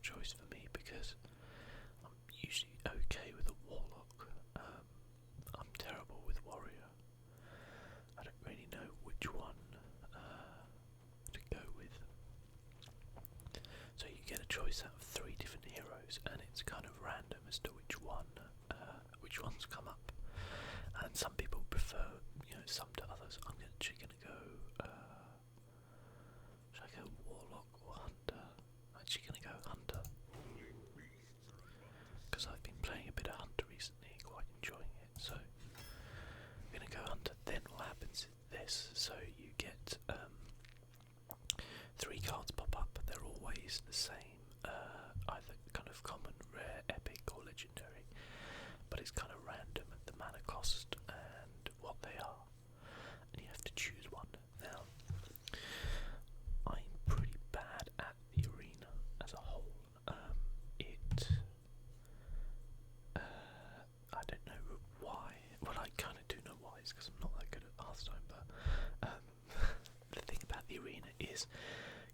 choice for me because I'm usually okay with a warlock. I'm terrible with warrior. I don't really know which one to go with. So you get a choice out of 3 different heroes, and it's kind of random as to which ones come up. And some people prefer, some to others. I'm actually going to go. Should I go warlock or hunter? I'm actually going to go hunter because I've been playing a bit of hunter recently, quite enjoying it. So I'm going to go hunter. Then what happens is this: so you get 3 cards pop up. They're always the same, either kind of common, rare, epic, or legendary. But it's kind of random at the mana cost and what they are, and you have to choose one. Now, I'm pretty bad at the arena as a whole. I don't know why. Well, I kind of do know why. It's because I'm not that good at Hearthstone. But the thing about the arena is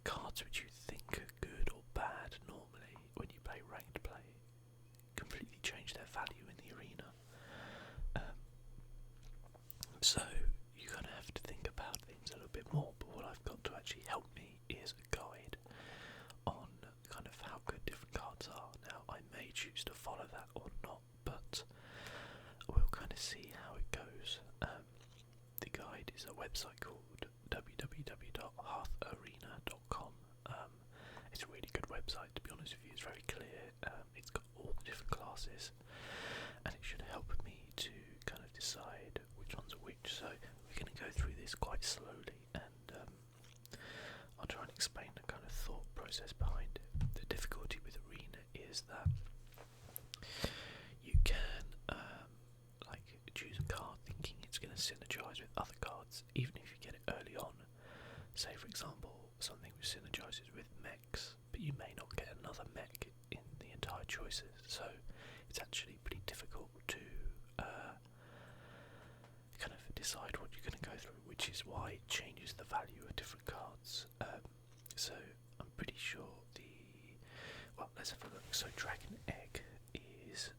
cards which you think are good or bad normally when you play ranked play completely change their value in the arena. So you kind of have to think about things a little bit more. But what I've got to actually help me is a guide on kind of how good different cards are. Now I may choose to follow that or not, but we'll kind of see how it goes. The guide is a website called www.heartharena.com. It's a really good website, to be honest with you. It's very clear. It's got all the different classes, and it should help me to kind of decide which ones are which. So we're going to go through this quite slowly, and I'll try and explain the kind of thought process behind it. The difficulty with arena is that you can choose a card thinking it's going to synergize with other cards, even if you get it early on. Say for example something which synergizes with mechs, but you may not get another mech in the entire choices, so it's actually pretty difficult to kind of decide what you're going to go through, which is why it changes the value of different cards. So I'm pretty sure let's have a look. So Dragon Egg is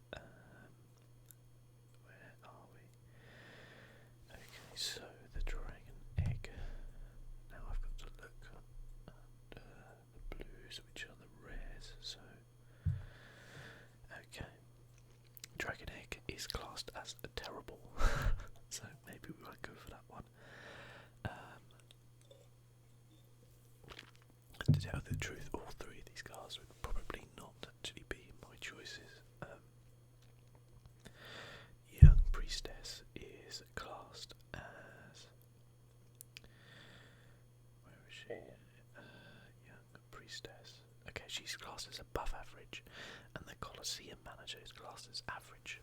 where are we? Okay, so the Dragon Egg. Now I've got to look at the blues, which are the rares. So okay, Dragon Egg is classed as a terrible, so maybe we won't go for that one. To tell the truth, all 3 of these cards would probably not actually be my choices. Young Priestess is classed as... where is she? Young Priestess. Okay, she's classed as above average, and the Colosseum Manager is classed as average.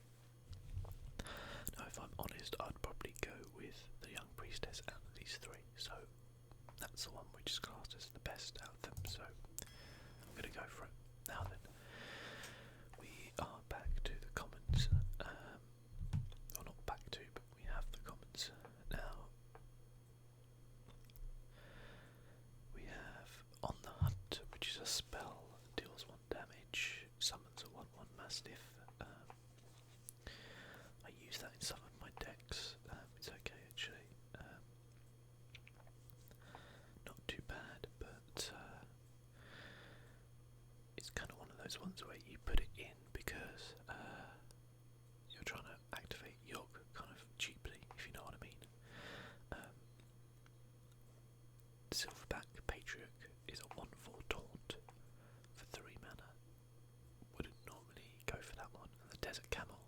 Now, if I'm honest, I'd probably go with the Young Priestess out of these 3, so that's the one which is classed as the best out of them, so I'm going to go for it. Now then, we are back to the commons. Or not back to, but we have the commons. Now, we have On the Hunt, which is a spell that deals 1 damage, summons a 1/1 Mastiff. I use that in some of my decks. It's okay actually. Not too bad, but it's kind of one of those ones where you put it in because you're trying to activate Yogg kind of cheaply, if you know what I mean. Silverback Patriarch is a 1/4 taunt for 3 mana. Wouldn't normally go for that one. And the Desert Camel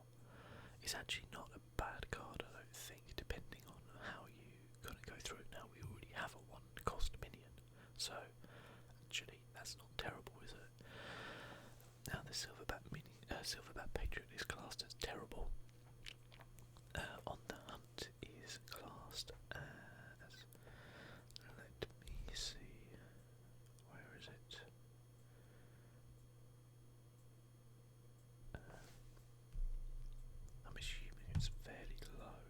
is actually not a bad card, I don't think, depending on how you kind of go through it. Now we already have a 1 cost minion, so actually that's not terrible, is it? Now the Silverback Patriot is classed as terrible. On the Hunt is classed as, let me see, where is it? I'm assuming it's fairly low,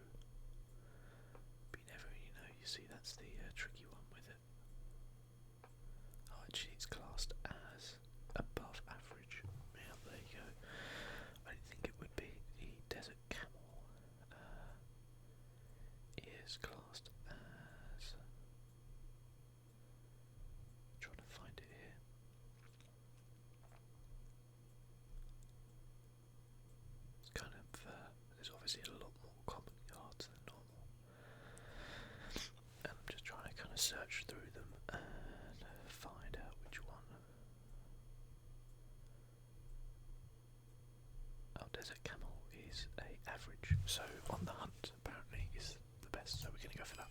but you never really know. You see, that's the tricky one with it. Oh, actually it's classed as above average. Desert Camel is a average, so on the hunt apparently is the best, so we're going to go for that.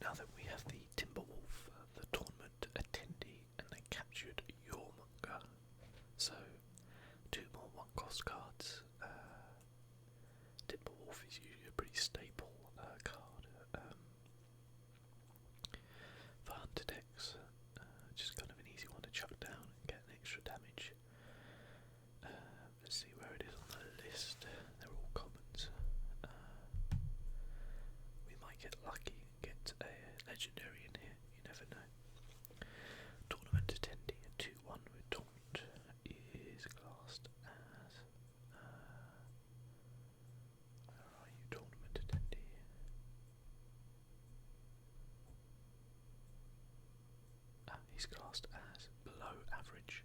Now that we have the Timberwolf, the tournament attendee, and they captured Yormonger, so 2 more 1-cost cards. Timberwolf is usually a pretty staple card for hunter decks, just kind of an easy one to chuck down and get an extra damage. Let's see where it is on the list. They're all commons. We might get lucky and get a legendary in here, you never know. Tournament attendee, a 2-1 with taunt is classed as where are you, tournament attendee? He's classed as below average.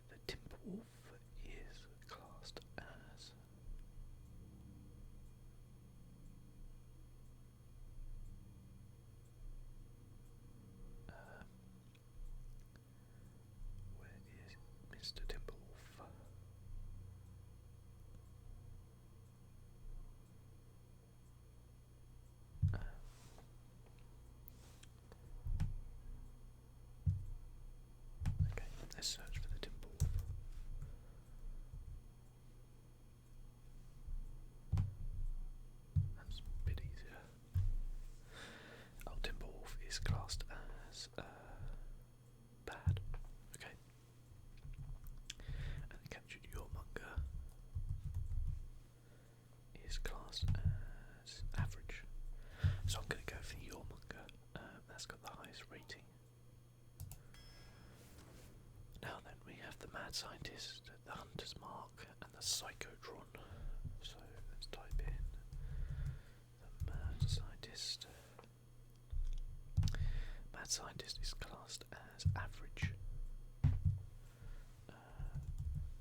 The Timberwolf is classed as where is Mr. Timberwolf? Okay, let's search for the Timberwolf. That's a bit easier. Oh, Timberwolf is classed as bad. Okay. And the captured Yormonger is classed as average. So I'm going to go for the Yormonger. That's got the highest rating. Now then, we have the Mad Scientist, the Hunter's Mark, and the Psychotron. So let's type in the Mad Scientist. Mad Scientist is classed as average.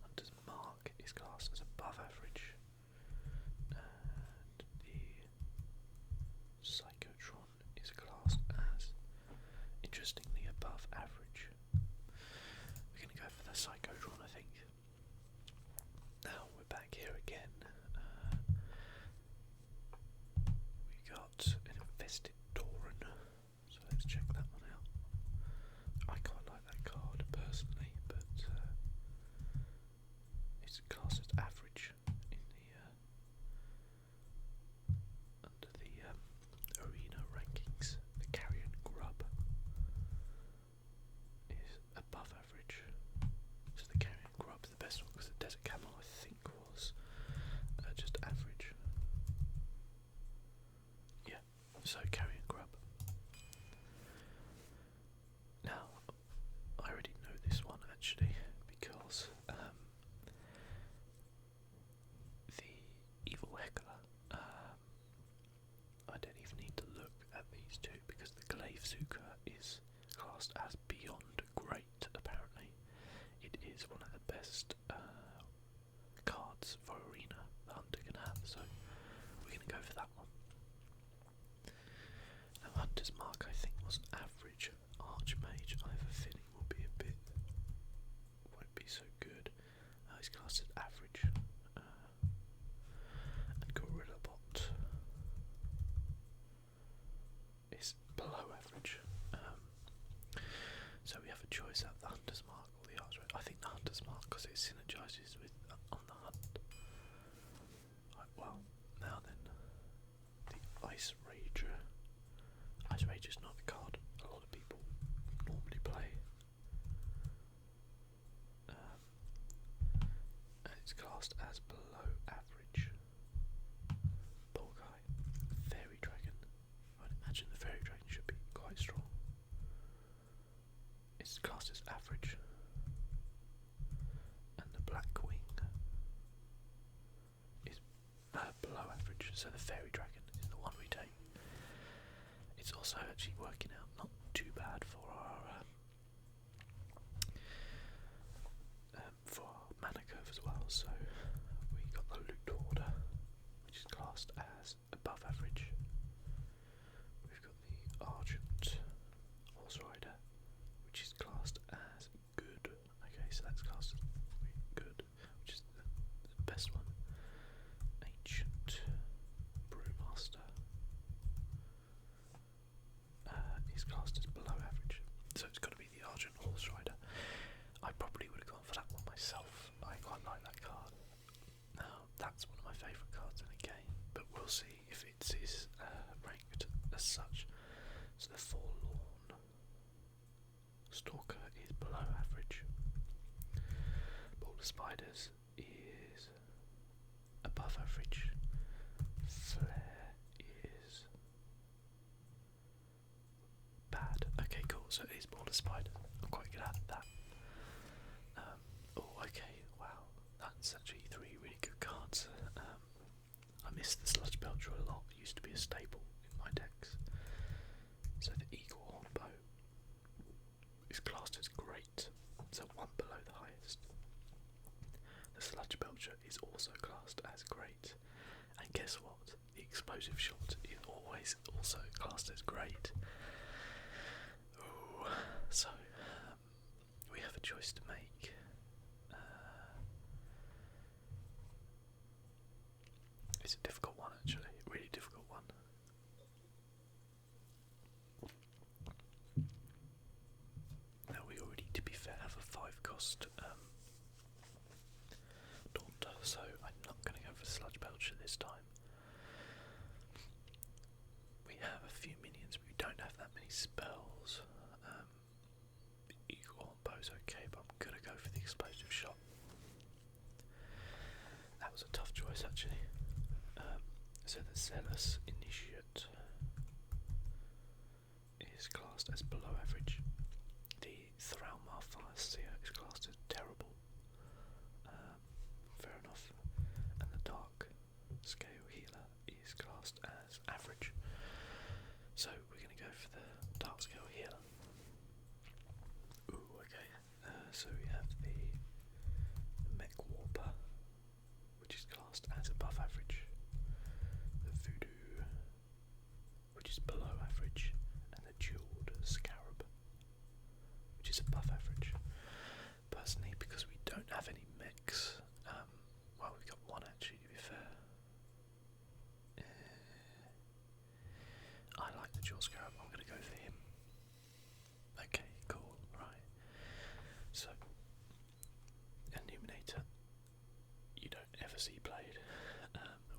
Hunter's Mark is classed as above average. And the Psychotron is classed as, interestingly, above average. We're going to go for the Psychotron, I think. Now we're back here again. We got an Infested Tauren, so let's check that one out. I quite like that card personally, but it's classed as average in the under the arena rankings. The Carrion Grub is above average. So the Carrion Grub is the best one because the Desert Camel I think was just average. Yeah, so Carrion Grub. Now, I already know this one actually because the Evil Heckler, I don't even need to look at these two because the Glaive Zuka is classed as beyond great apparently. It is one of the best cards for Arena the Hunter can have, so we're going to go for that one. Now Hunter's Mark I think was average. Archmage I have a feeling will be a bit, won't be so good. He's classed as average. And Gorilla Bot is below average. So we have a choice out of the Hunter's Mark or the Archmage. I think the Hunter's Mark because it synergizes with on the hunt. Right, well, now then, the Ice Rager. Ice Rager is not a card a lot of people normally play. And it's classed as below average. Poor guy. Fairy Dragon. I'd imagine the Fairy Dragon should be quite strong. It's classed as average. And the Black Wing is below average, so the Fairy Dragon is the one we take. It's also actually working out not too bad for our mana curve as well. So we got the Loot Order, which is classed as above average. We've got the Argent Horse Rider, which is classed as good. Okay, so that's classed as good. So it's got to be the Argent Horse Rider. I probably would have gone for that one myself. I quite like that card. Now, that's one of my favourite cards in the game, but we'll see if it is ranked as such. So the Forlorn Stalker is below average. Ball of Spiders is above average. Flare is bad. Okay, cool. So it is Ball of Spiders. I'm quite good at that. Oh, okay. Wow, that's actually 3 really good cards. I miss the Sludge Belcher a lot. It used to be a staple in my decks. So the Eagle Horn Bow is classed as great, so 1 below the highest. The Sludge Belcher is also classed as great, and guess what? The Explosive Shot is always also classed as great. Ooh, so we have a choice to make. It's a difficult one, actually, really difficult one. Now we already, to be fair, have a 5-cost Daunter, so I'm not going to go for Sludge Belcher this time. We have a few minions, but we don't have that many spells. Eagle Horn Bow's okay, but I'm going to go for the Explosive Shot. That was a tough choice, actually. So the Zealous Initiate is classed as below average. The Thraumar Fireseer is classed as terrible. Fair enough. And the Dark Scale Healer is classed as average. So we're going to go for the Dark Scale Healer. Ooh, okay. So we have the Mech Warper, which is classed as above average. The Voodoo, which is below average, and the Jeweled Scarab, which is above average. Personally, because we don't have any mechs, well, we've got one actually, to be fair. I like the Jeweled Scarab, I'm going to go for him. Okay, cool, right. So, Illuminator, you don't ever see played.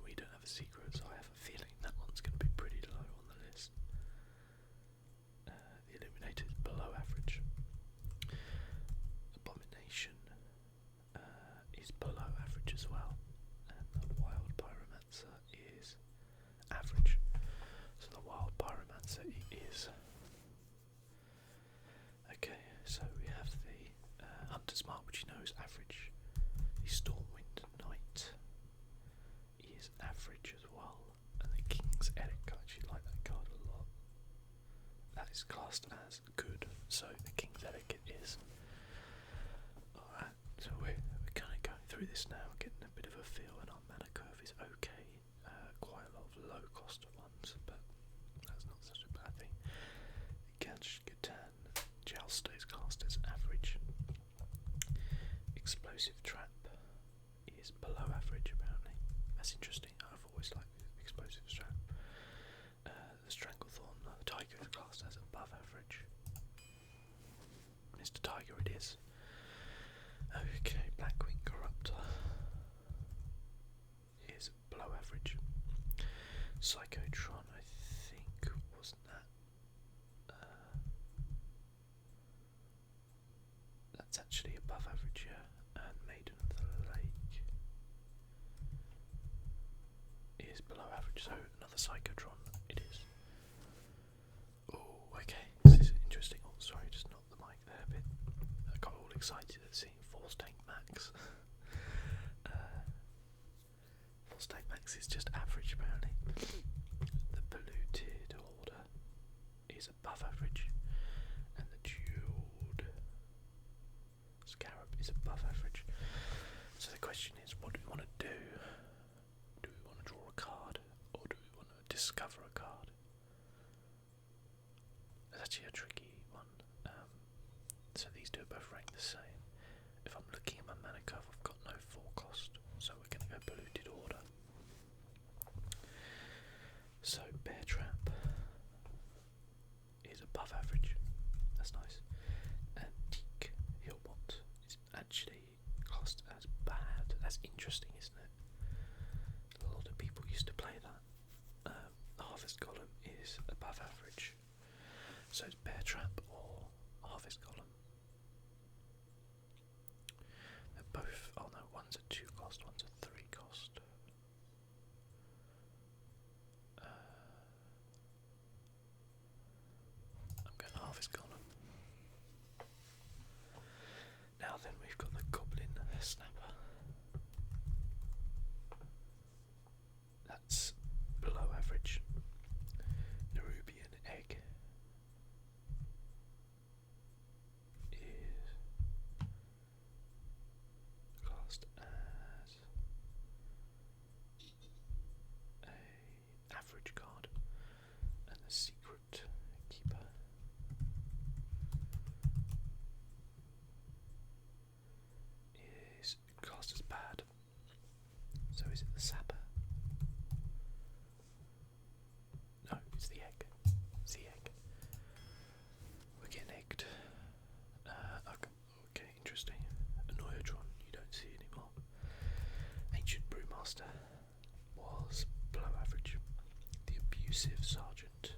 We don't have a secret, so I have a feeling that one's going to be pretty low on the list. The Illuminator is below average. Abomination is below average as well, and the Wild Pyromancer is average. So the Wild Pyromancer is okay. So we have the Hunter's Mark, which you know is average. The Stormwind Knight is average as well, and the King's Edict, I actually like that card a lot. That is classed as good, so the King's Edict it is. Alright, so we're kind of going through this now, getting a bit of a feel, and our mana curve is okay. Quite a lot of low cost ones, but that's not such a bad thing. Gadge Gatan Jouster is classed as average. Explosive Trap is below average, apparently. That's interesting. I've always liked Explosive Trap. The Stranglethorn Tiger is classed as above average. Mr. Tiger it is. Okay, Blackwing Corruptor is below average. Psychotron, I think, wasn't that? That's actually above average, yeah. And Maiden of the Lake is below average, so another Psychotron it is. Oh, okay, this is interesting. Oh, sorry, just knocked the mic there a bit. I got all excited at seeing Force Tank Max. Force Tank Max is just average, apparently. The Polluted Order is above average, and the Jeweled Scarab is above average. So the question is, what do we want to do? Do we want to draw a card, or do we want to discover a card? It's actually a tricky one. So these two are both ranked the same. If I'm looking at my mana curve, I've got no 4 cost, so we're going to go Polluted Order. So Bear Trap is above average. That's nice. That's interesting, isn't it? A lot of people used to play that. Harvest Golem is above average. So it's Bear Trap or Harvest Golem. They're both, oh no, one's a 2 cost, one's a 3 cost. I'm going to Harvest Golem. Now then, we've got the Goblin Snapper. That's below average. Nerubian Egg is classed as a average card, and the Secret Keeper is classed as bad. So is it the Sapper? No, it's the egg. It's the egg. We're getting egged. Okay, interesting. Annoyotron, you don't see anymore. Ancient Brewmaster was below average. The Abusive Sergeant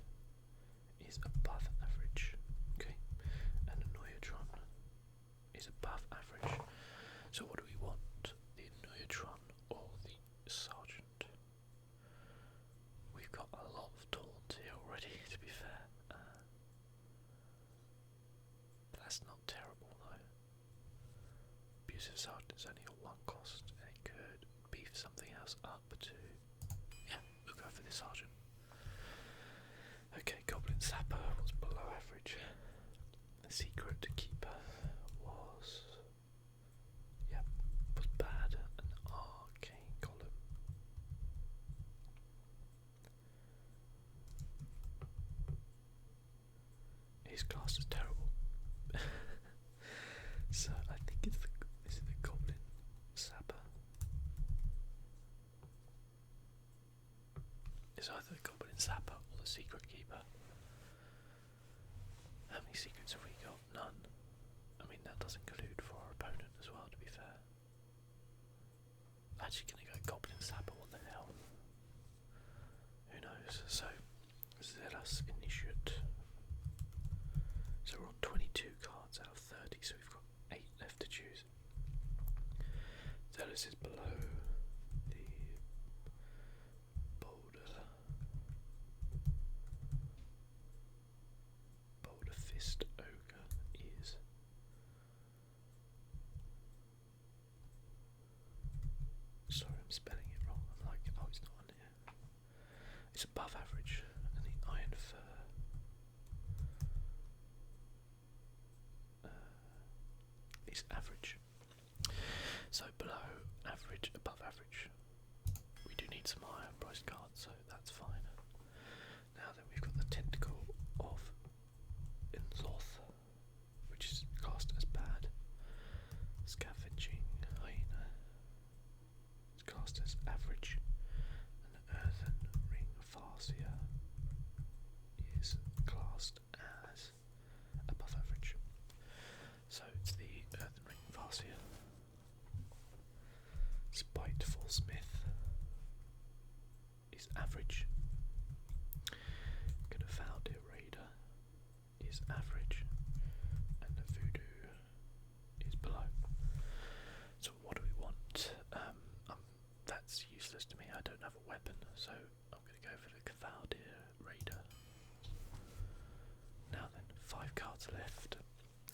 is above average. Okay, and Annoyotron is above average. So what do we want? The Annoyotron or the Sergeant? We've got a lot of taunt here already, to be fair. That's not terrible though. Abusive Sergeant is only a 1 cost, and it could beef something else up to. Yeah, we'll go for the Sergeant. Okay, Goblin Sapper was below average. The Secret Keeper was. Yep, was bad. An Arcane Golem. His class is terrible. So I think it's is it the Goblin Sapper? It's either the Goblin Sapper or the Secret Keeper. How many secrets have we got? None. I mean, that does include for our opponent as well, to be fair. Actually gonna go Goblin Sapper, what the hell? Who knows? So, Zealous Initiate. So we're on 22 cards out of 30, so we've got 8 left to choose. Zealous is below the Boulder Fist Ogre is. Sorry, I'm spelling it wrong. I'm like, oh, it's not on here. It's above average, and the Iron Fur is average. So below average, above average. We do need some higher priced cards, so that's fine. Now then, we've got the Tentacle of Inloth, which is classed as bad. Scavenging Hyena is classed as average, and the Earthen Ring Farseer is classed as above average. So it's the Earthen Ring Farseer. Spiteful Smith is average. Confounded Raider is average, and the Voodoo is below. So what do we want? That's useless to me. I don't have a weapon, so I'm going to go for the Confounded Raider. Now then, 5 cards left.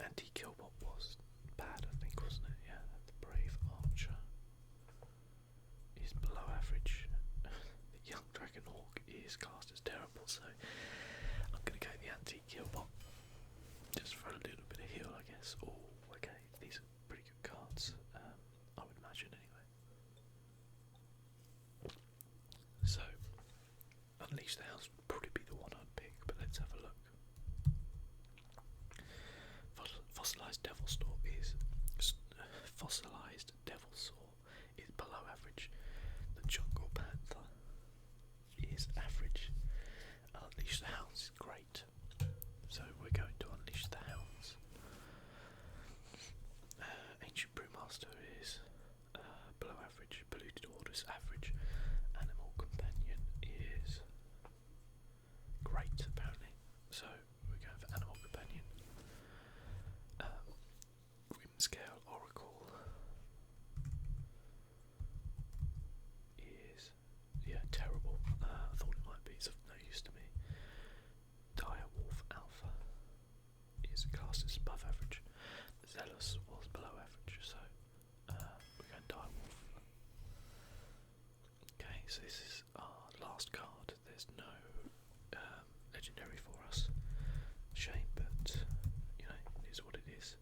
Anti-Killbot was bad, I think, wasn't it? Yeah, the Brave Archer is below average. The Young Dragon Hawk is classed as terrible, so I'm going to go the Anti-Killbot just for a little bit of heal, I guess. Oh, okay, these are pretty good cards, I would imagine anyway. So, Unleash the Hounds would probably be the one I'd pick, but let's have a look. Fossilized Devilsaur is below average. The Jungle Panther is average. Unleash the Hounds is great. So we're going to Unleash the Hounds. Ancient Brewmaster is below so this is our last card. There's no legendary for us. Shame, but you know, it is what it is.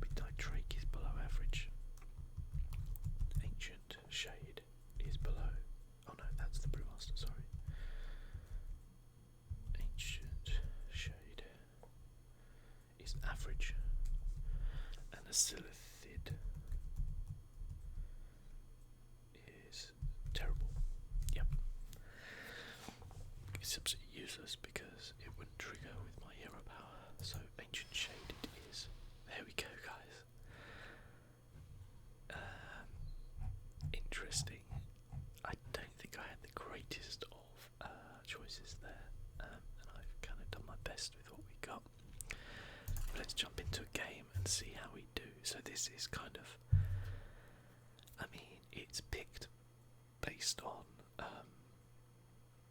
Midnight Drake is below average. Ancient Shade is below. Oh no, that's the Brewmaster, sorry. Ancient Shade is average. And a Silithid is terrible. Yep. It's absolutely useless because it wouldn't trigger with my hero power. So Ancient Shade it is. There we go, guys. Interesting. I don't think I had the greatest of choices there, and I've kind of done my best with what we got. But let's jump into a game and see how we do. So this is kind of, I mean, it's picked based on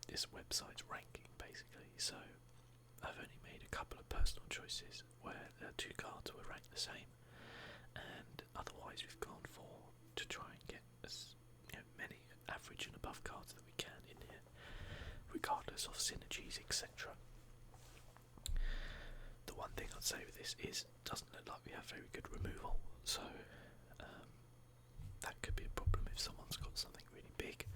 this website's ranking, basically. So I've only made a couple of personal choices where the two cards were ranked the same, and otherwise we've gone for to try and get as many average and above cards that we can in here, regardless of synergies, etc. The one thing I'd say with this is it doesn't look like we have very good removal, so that could be a problem if someone's got something really big,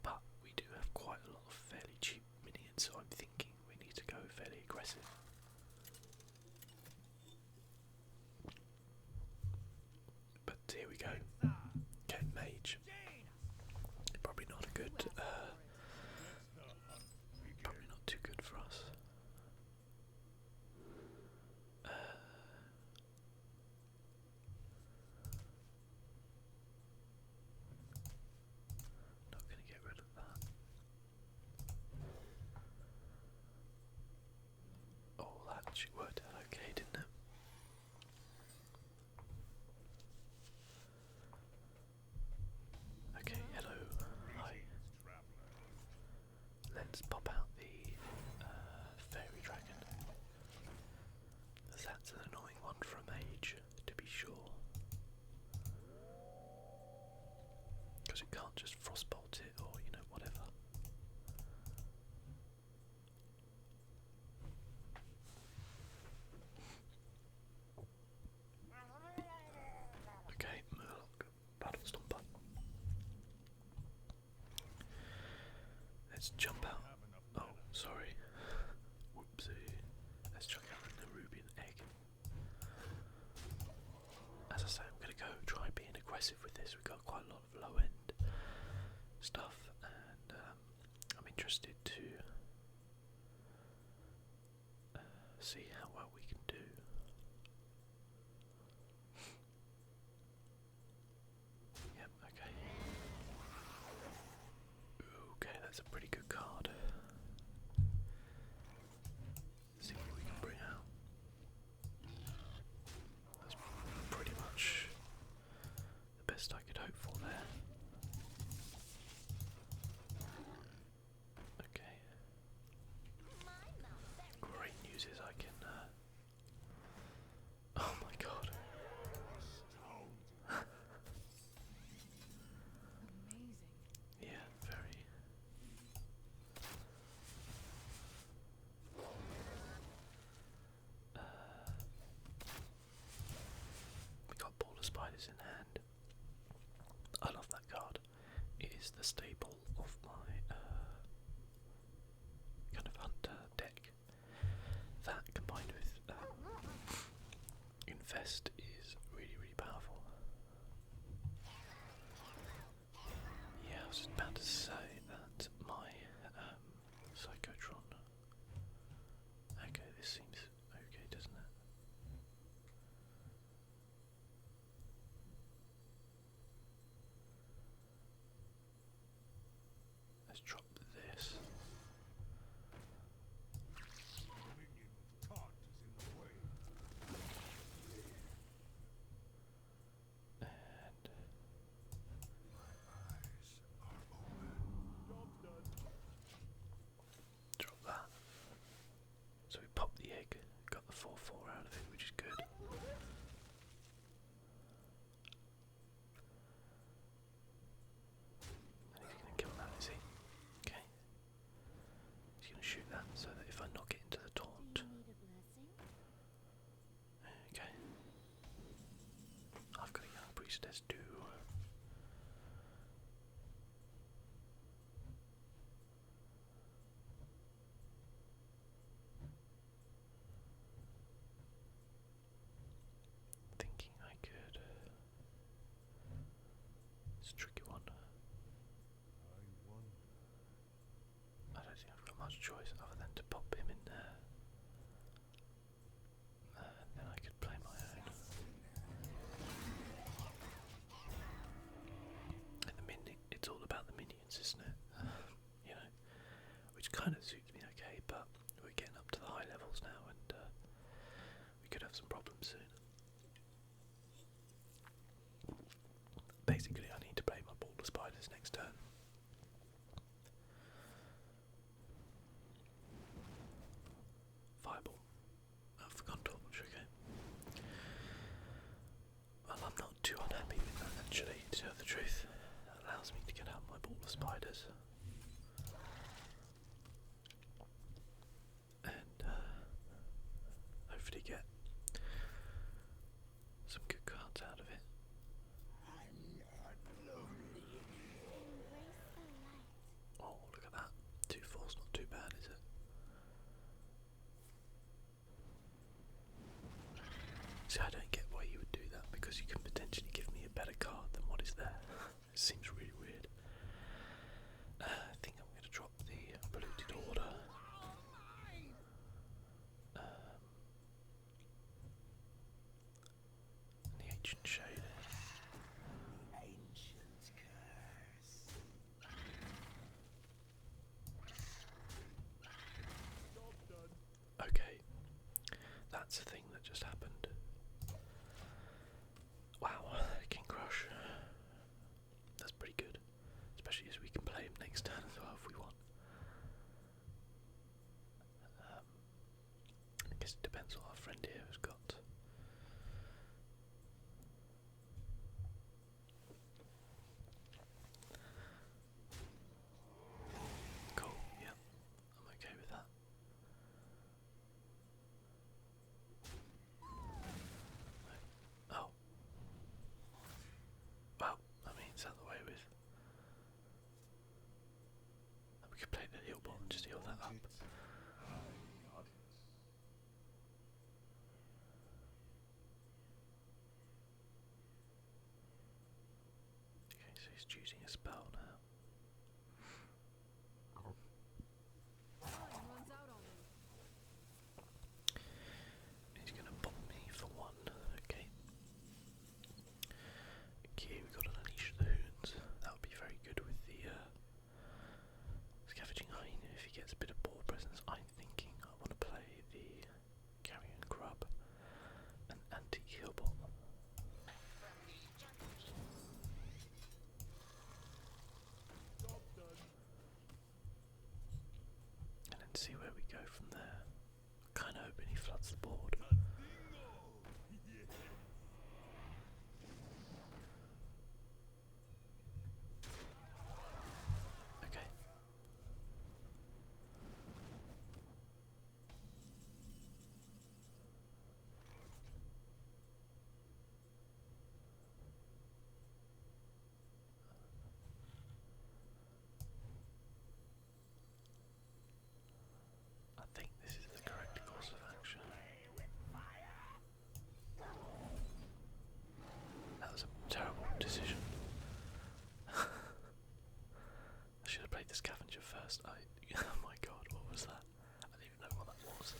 but we do have quite a lot of fairly cheap minions, so I'm thinking we need to go fairly aggressive. But here we go. Okay, Mage. Probably not a good, probably not too good for us. Not going to get rid of that. Oh, that actually worked out okay, didn't it? Okay, hello, hi. Let's pop out the fairy dragon. That's an annoying one for a mage, to be sure. Because it can't just frostbolt it or, whatever. Okay, Murloc, Battle Stomper. Let's jump out. Oh, sorry. Whoopsie. Let's chuck out the Nerubian egg. As I say, I'm going to go try being aggressive with this. We've got quite a lot of low end stuff, and I'm interested to see how well we can do. Yep, okay. Okay, that's a pretty good card. Let's see what we can bring out. That's pretty much the best I could hope for there. Okay. Great news is I can. Oh my god. Amazing. Yeah, very. We got Baller Spiders in hand. I love that card. It is the staple of my kind of hunter deck. That combined with Infest is really, really powerful. Yeah, I was just about to say that my Psychotron. Okay, this seems okay, doesn't it? Let's drop this. And drop that. So we popped the egg, got the 4/4 out of it, which is good. And he's going to kill that, is he? least let's do. Thinking I could. It's a tricky one. I don't think I've got much choice other than to pop him in there. And then I could play my own. And it's all about the minions, isn't it? You know, which kind of suits me okay, but we're getting up to the high levels now, and we could have some problems soon. Basically, I need to play my ball of spiders next turn. Fireball. I've forgotten to watch, okay. Well, I'm not too unhappy with that actually, to tell the truth. That allows me to get out my ball of spiders. And hopefully get some good cards out of it. Oh, look at that. 2/4's not too bad, is it? See, I don't get why you would do that, because you can potentially give me a better card than what is there. It seems really weird. I think I'm going to drop the polluted order. The ancient shade. Okay, that's the thing that just happened. Wow, King Crush. That's pretty good, especially as we can play him next turn as well if we want. I guess it depends what our friend here has got. Cool, yeah, I'm okay with that. Oh. Well, I mean, it's out the way with. We could play the heal bot and just heal that up. Okay, so he's choosing a spell now. He's going to pop me for 1, okay. Okay, we've got an Unleash the Hoons. That would be very good with the Scavenging Hyena if he gets a bit of board presence. I'm thinking I want to play the Carrion Grub and Antique Healbot. And then see where we go from there. Kind of hoping he floods the board. Okay. I think this is the correct course of action. That was a terrible decision. I should have played the Scavenger first. Oh my god, what was that? I don't even know what that was.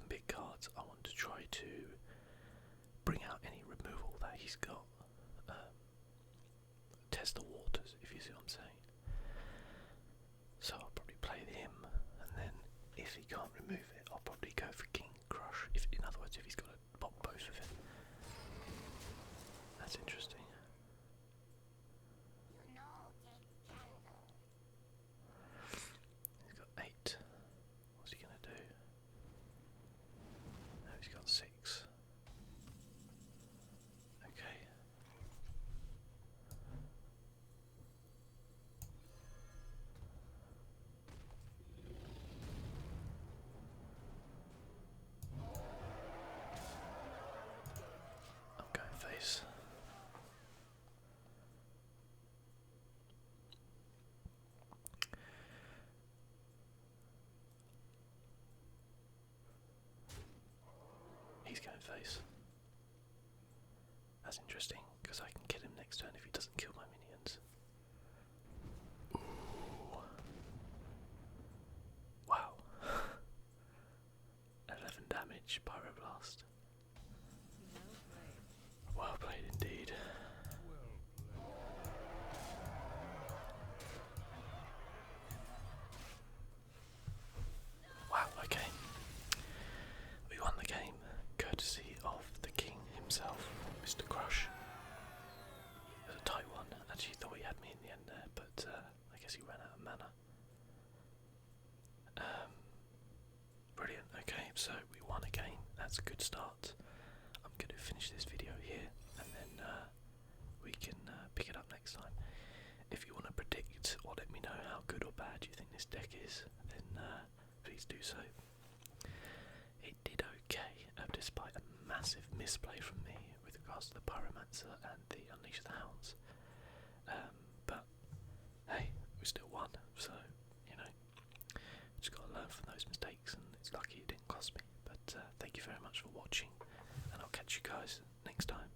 some big cards, I want to try to bring out any removal that he's got. Test the waters, if you see what I'm saying. So I'll probably play him, and then if he can't remove it, I'll probably go for King Crush. If, in other words, if he's got to pop both of it. That's interesting. He's got 8. What's he gonna do? No, he's got 6. Okay. I'm going face. He's going face. That's interesting, because I can kill him next turn if he doesn't kill my minions. Ooh. Wow. 11 damage, Pyroblast. Well played indeed. Wow, okay. We won the game, courtesy of the king himself, Mr. Crush. It was a tight one. Actually thought he had me in the end there, but I guess he ran out of mana. Brilliant, okay, so we won again. That's a good start. I'm going to finish this video here, and then we can pick it up next time. If you want to predict or let me know how good or bad you think this deck is, then please do so. It did okay, despite a massive misplay from me with regards to the Pyromancer and the Unleash the Hounds. But hey, we still won, so you know, just got to learn from those mistakes, and it's lucky it didn't cost me. But thank you very much for watching, and I'll catch you guys next time.